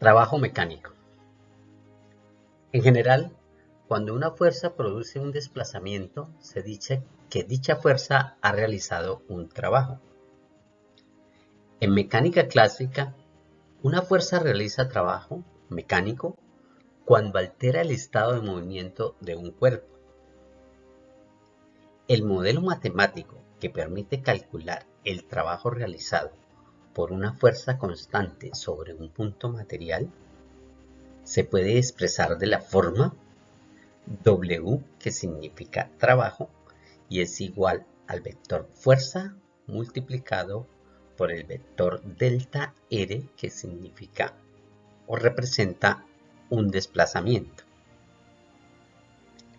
Trabajo mecánico. En general, cuando una fuerza produce un desplazamiento, se dice que dicha fuerza ha realizado un trabajo. En mecánica clásica, una fuerza realiza trabajo mecánico cuando altera el estado de movimiento de un cuerpo. El modelo matemático que permite calcular el trabajo realizado por una fuerza constante sobre un punto material se puede expresar de la forma W, que significa trabajo, y es igual al vector fuerza multiplicado por el vector delta R, que significa o representa un desplazamiento.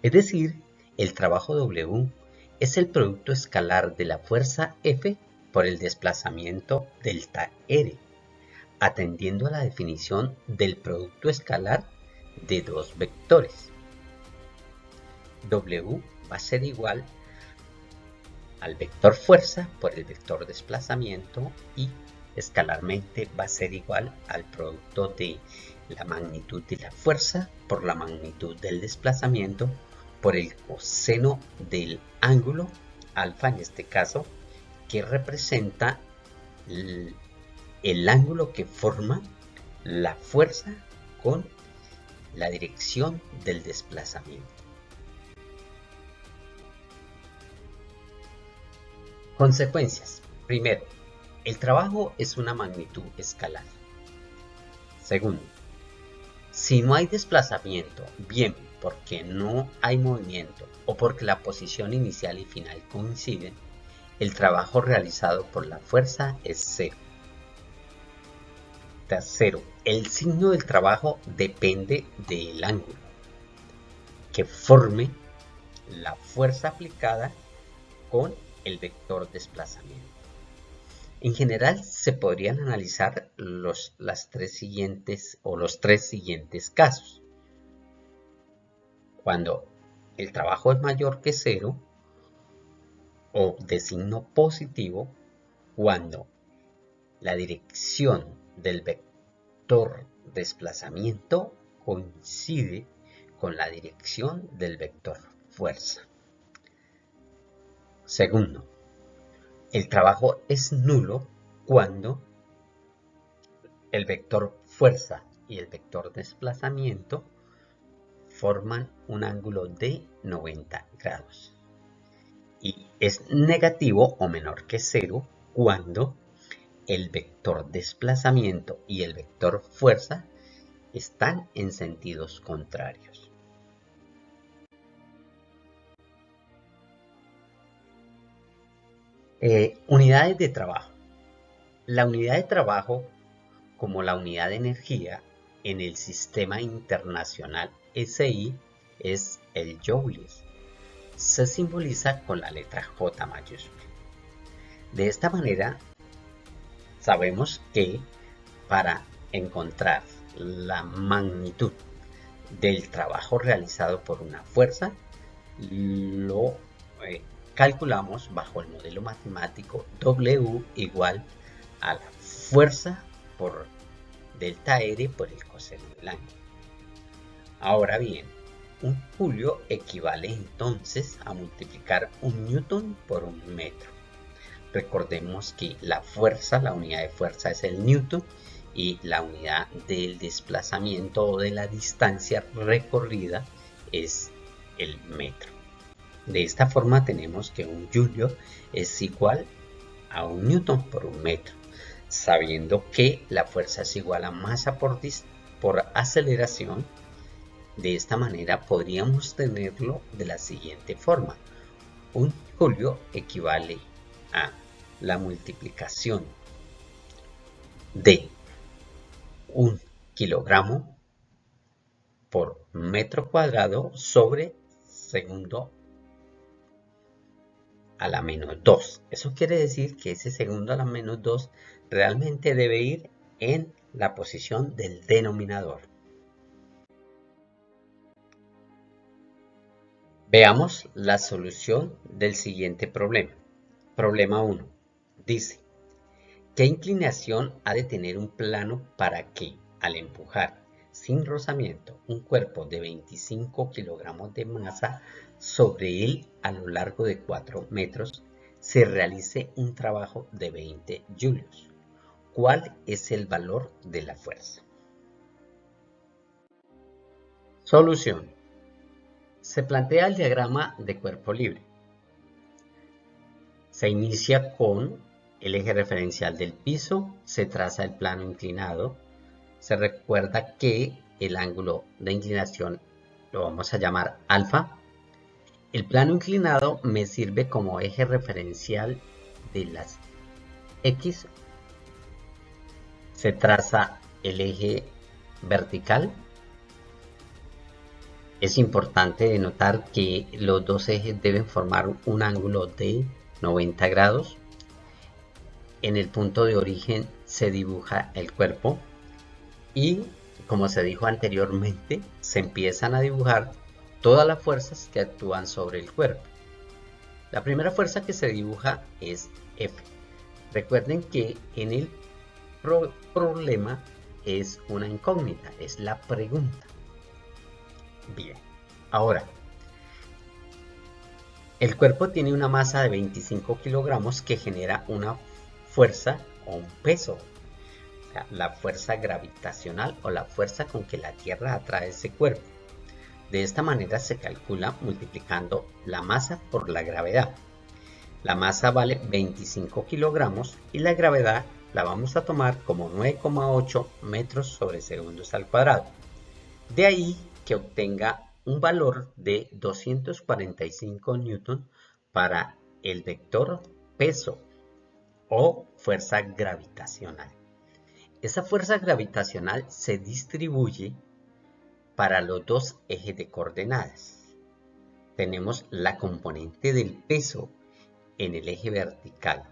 Es decir, el trabajo W es el producto escalar de la fuerza F por el desplazamiento delta R, atendiendo a la definición del producto escalar de dos vectores. W va a ser igual al vector fuerza por el vector desplazamiento y escalarmente va a ser igual al producto de la magnitud de la fuerza por la magnitud del desplazamiento por el coseno del ángulo alfa, en este caso, que representa el ángulo que forma la fuerza con la dirección del desplazamiento. Consecuencias. Primero, el trabajo es una magnitud escalar. Segundo, si no hay desplazamiento, bien porque no hay movimiento o porque la posición inicial y final coinciden, el trabajo realizado por la fuerza es cero. Tercero, el signo del trabajo depende del ángulo que forme la fuerza aplicada con el vector desplazamiento. En general se podrían analizar los tres siguientes casos. Cuando el trabajo es mayor que cero o de signo positivo, cuando la dirección del vector desplazamiento coincide con la dirección del vector fuerza. Segundo, el trabajo es nulo cuando el vector fuerza y el vector desplazamiento forman un ángulo de 90 grados. Y es negativo o menor que cero cuando el vector desplazamiento y el vector fuerza están en sentidos contrarios. Unidades de trabajo. La unidad de trabajo, como la unidad de energía en el sistema internacional SI, es el joules. Se simboliza con la letra J mayúscula. De esta manera, sabemos que para encontrar la magnitud del trabajo realizado por una fuerza, lo calculamos bajo el modelo matemático W igual a la fuerza por delta R por el coseno del ángulo. Ahora bien, un julio equivale entonces a multiplicar un newton por un metro. Recordemos que la fuerza, la unidad de fuerza es el newton y la unidad del desplazamiento o de la distancia recorrida es el metro. De esta forma tenemos que un julio es igual a un newton por un metro, sabiendo que la fuerza es igual a masa por aceleración. De esta manera podríamos tenerlo de la siguiente forma. Un julio equivale a la multiplicación de un kilogramo por metro cuadrado sobre segundo a la menos 2. Eso quiere decir que ese segundo a la menos 2 realmente debe ir en la posición del denominador. Veamos la solución del siguiente problema. Problema 1. Dice, ¿qué inclinación ha de tener un plano para que al empujar sin rozamiento un cuerpo de 25 kilogramos de masa sobre él a lo largo de 4 metros, se realice un trabajo de 20 julios. ¿Cuál es el valor de la fuerza? Solución. Se plantea el diagrama de cuerpo libre. Se inicia con el eje referencial del piso, se traza el plano inclinado, se recuerda que el ángulo de inclinación lo vamos a llamar alfa. El plano inclinado me sirve como eje referencial de las X. Se traza el eje vertical. Es importante notar que los dos ejes deben formar un ángulo de 90 grados. En el punto de origen se dibuja el cuerpo y, como se dijo anteriormente, se empiezan a dibujar todas las fuerzas que actúan sobre el cuerpo. La primera fuerza que se dibuja es F. Recuerden que en el problema es una incógnita, es la pregunta. Bien, ahora, el cuerpo tiene una masa de 25 kilogramos que genera una fuerza o un peso, o sea, la fuerza gravitacional o la fuerza con que la Tierra atrae ese cuerpo. De esta manera se calcula multiplicando la masa por la gravedad. La masa vale 25 kilogramos y la gravedad la vamos a tomar como 9,8 metros sobre segundos al cuadrado. De ahí que obtenga un valor de 245 newton para el vector peso o fuerza gravitacional. Esa fuerza gravitacional se distribuye para los dos ejes de coordenadas. Tenemos la componente del peso en el eje vertical,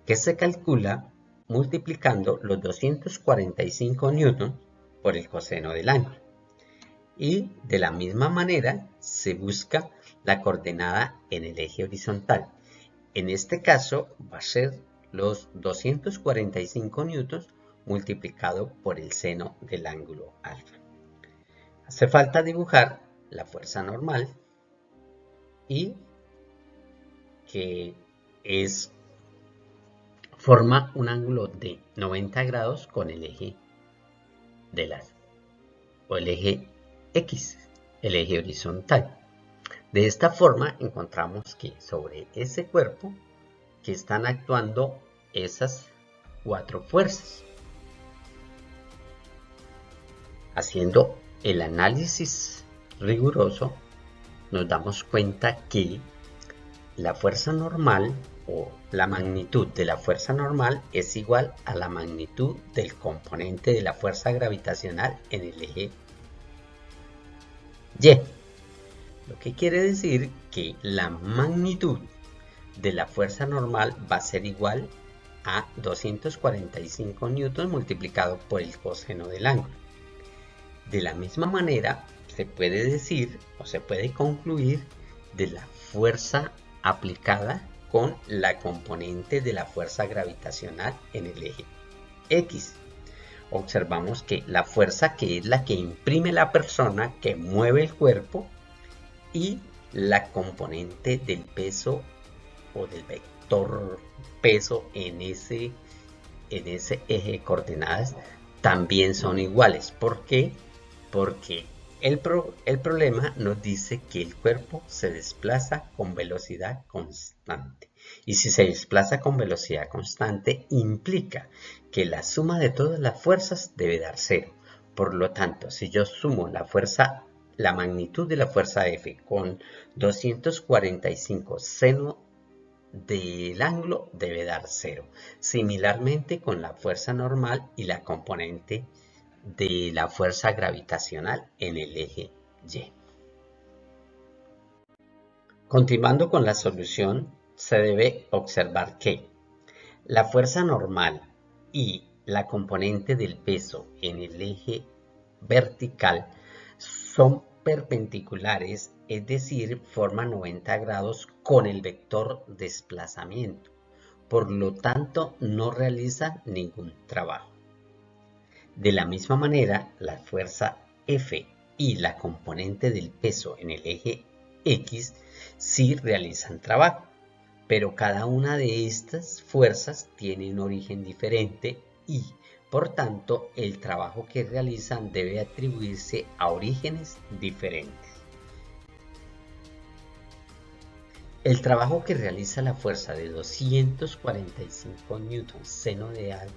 que se calcula multiplicando los 245 newton por el coseno del ángulo. Y de la misma manera se busca la coordenada en el eje horizontal. En este caso va a ser los 245 newtons multiplicado por el seno del ángulo alfa. Hace falta dibujar la fuerza normal y que forma un ángulo de 90 grados con el eje o el eje X, el eje horizontal. De esta forma encontramos que sobre ese cuerpo que están actuando esas 4 fuerzas. Haciendo el análisis riguroso, nos damos cuenta que la fuerza normal o la magnitud de la fuerza normal es igual a la magnitud del componente de la fuerza gravitacional en el eje Y. Lo que quiere decir que la magnitud de la fuerza normal va a ser igual a 245 newtons multiplicado por el coseno del ángulo. De la misma manera, se puede decir o se puede concluir de la fuerza aplicada con la componente de la fuerza gravitacional en el eje X. Observamos que la fuerza que es la que imprime la persona que mueve el cuerpo y la componente del peso o del vector peso en ese eje de coordenadas también son iguales. ¿Por qué? Porque el problema nos dice que el cuerpo se desplaza con velocidad constante. Y si se desplaza con velocidad constante, implica que la suma de todas las fuerzas debe dar 0. Por lo tanto, si yo sumo la magnitud de la fuerza F con 245 seno del ángulo debe dar 0. Similarmente con la fuerza normal y la componente de la fuerza gravitacional en el eje Y. Continuando con la solución, se debe observar que la fuerza normal y la componente del peso en el eje vertical son perpendiculares, es decir, forman 90 grados con el vector desplazamiento. Por lo tanto, no realizan ningún trabajo. De la misma manera, la fuerza F y la componente del peso en el eje X sí realizan trabajo, pero cada una de estas fuerzas tiene un origen diferente y, por tanto, el trabajo que realizan debe atribuirse a orígenes diferentes. El trabajo que realiza la fuerza de 245 newtons seno de alfa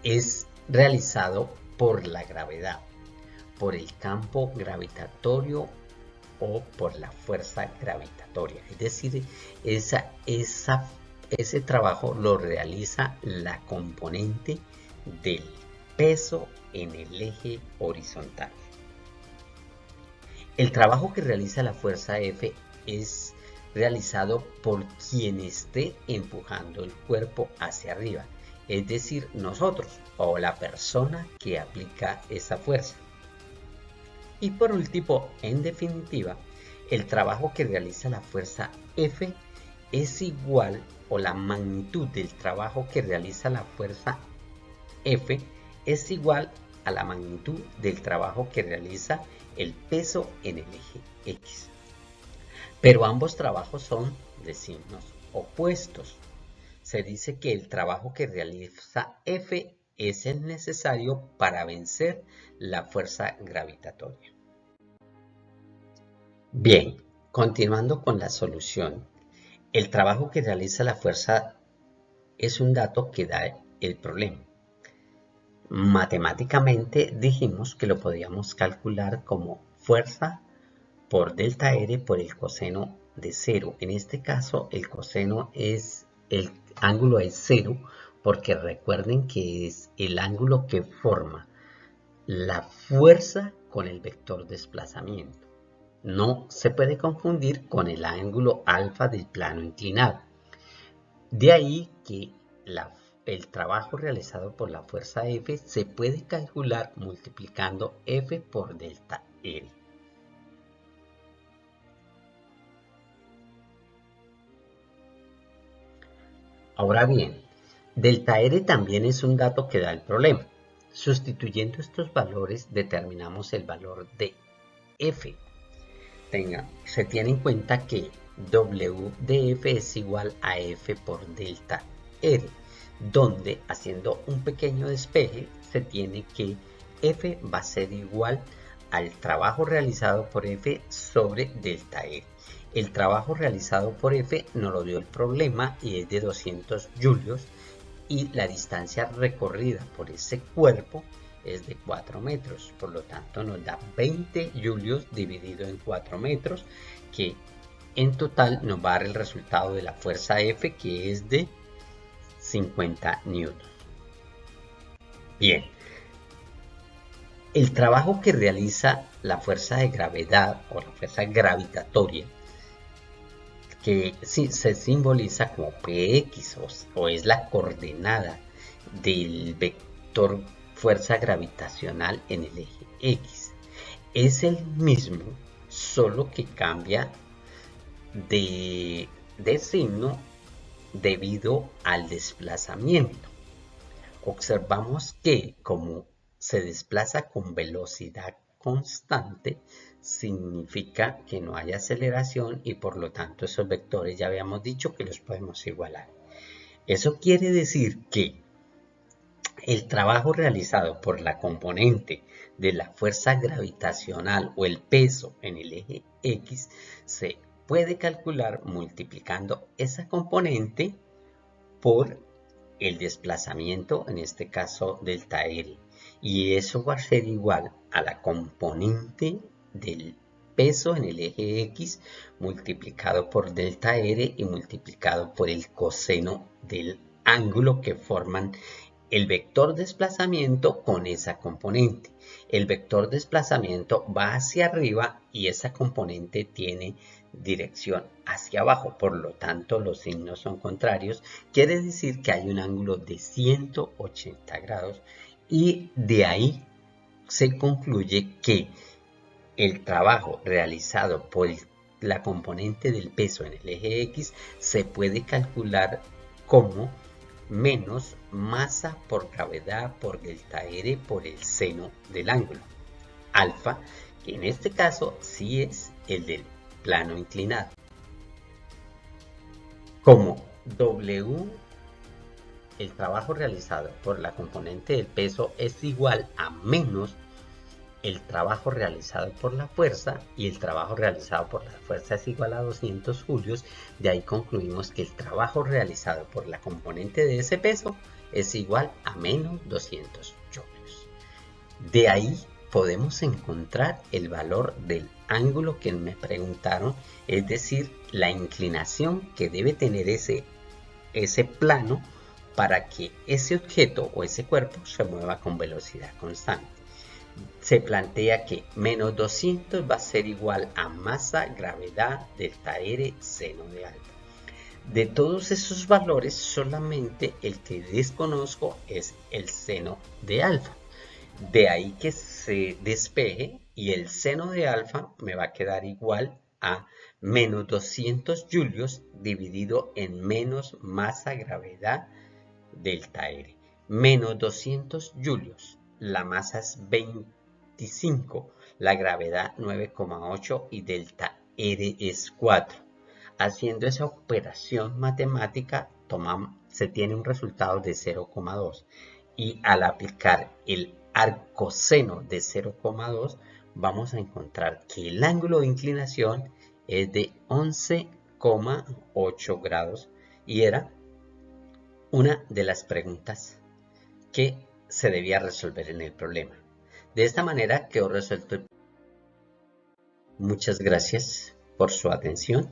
es realizado por la gravedad, por el campo gravitatorio o por la fuerza gravitatoria. Es decir, ese trabajo lo realiza la componente del peso en el eje horizontal. El trabajo que realiza la fuerza F es realizado por quien esté empujando el cuerpo hacia arriba, es decir, nosotros o la persona que aplica esa fuerza. Y por último, en definitiva, el trabajo que realiza la fuerza F es igual, o la magnitud del trabajo que realiza la fuerza F es igual a la magnitud del trabajo que realiza el peso en el eje X. Pero ambos trabajos son de signos opuestos. Se dice que el trabajo que realiza F es el necesario para vencer la fuerza gravitatoria. Bien, continuando con la solución. El trabajo que realiza la fuerza es un dato que da el problema. Matemáticamente dijimos que lo podíamos calcular como fuerza por delta R por el coseno de 0. En este caso el ángulo es 0 porque recuerden que es el ángulo que forma la fuerza con el vector desplazamiento. No se puede confundir con el ángulo alfa del plano inclinado. De ahí que el trabajo realizado por la fuerza F se puede calcular multiplicando F por delta R. Ahora bien, delta R también es un dato que da el problema. Sustituyendo estos valores determinamos el valor de F. Se tiene en cuenta que W de F es igual a F por delta R, donde haciendo un pequeño despeje se tiene que F va a ser igual al trabajo realizado por F sobre delta R. El trabajo realizado por F nos lo dio el problema y es de 200 julios y la distancia recorrida por ese cuerpo es de 4 metros, por lo tanto nos da 20 julios dividido en 4 metros, que en total nos va a dar el resultado de la fuerza F, que es de 50 newtons. Bien, el trabajo que realiza la fuerza de gravedad o la fuerza gravitatoria, que se simboliza como Px o es la coordenada del vector fuerza gravitacional en el eje X. Es el mismo, solo que cambia de signo debido al desplazamiento. Observamos que como se desplaza con velocidad constante, significa que no hay aceleración y por lo tanto esos vectores ya habíamos dicho que los podemos igualar. Eso quiere decir que el trabajo realizado por la componente de la fuerza gravitacional o el peso en el eje X se puede calcular multiplicando esa componente por el desplazamiento, en este caso delta R, y eso va a ser igual a la componente del peso en el eje X multiplicado por delta R y multiplicado por el coseno del ángulo que forman el vector desplazamiento con esa componente. El vector desplazamiento va hacia arriba y esa componente tiene dirección hacia abajo, por lo tanto los signos son contrarios, quiere decir que hay un ángulo de 180 grados y de ahí se concluye que el trabajo realizado por la componente del peso en el eje X se puede calcular como menos masa por gravedad por delta R por el seno del ángulo alfa, que en este caso sí es el del plano inclinado. Como W, el trabajo realizado por la componente del peso, es igual a menos el trabajo realizado por la fuerza, y el trabajo realizado por la fuerza es igual a 200 julios, de ahí concluimos que el trabajo realizado por la componente de ese peso es igual a menos 200 julios. De ahí podemos encontrar el valor del ángulo que me preguntaron, es decir, la inclinación que debe tener ese plano para que ese objeto o ese cuerpo se mueva con velocidad constante. Se plantea que menos 200 va a ser igual a masa, gravedad, delta R, seno de alfa. De todos esos valores, solamente el que desconozco es el seno de alfa. De ahí que se despeje y el seno de alfa me va a quedar igual a menos 200 julios dividido en menos masa, gravedad, delta R. Menos 200 julios. La masa es 25, la gravedad 9,8 y delta R es 4. Haciendo esa operación matemática se tiene un resultado de 0,2, y al aplicar el arcoseno de 0,2 vamos a encontrar que el ángulo de inclinación es de 11,8 grados, y era una de las preguntas que se debía resolver en el problema. De esta manera quedó resuelto. Muchas gracias por su atención.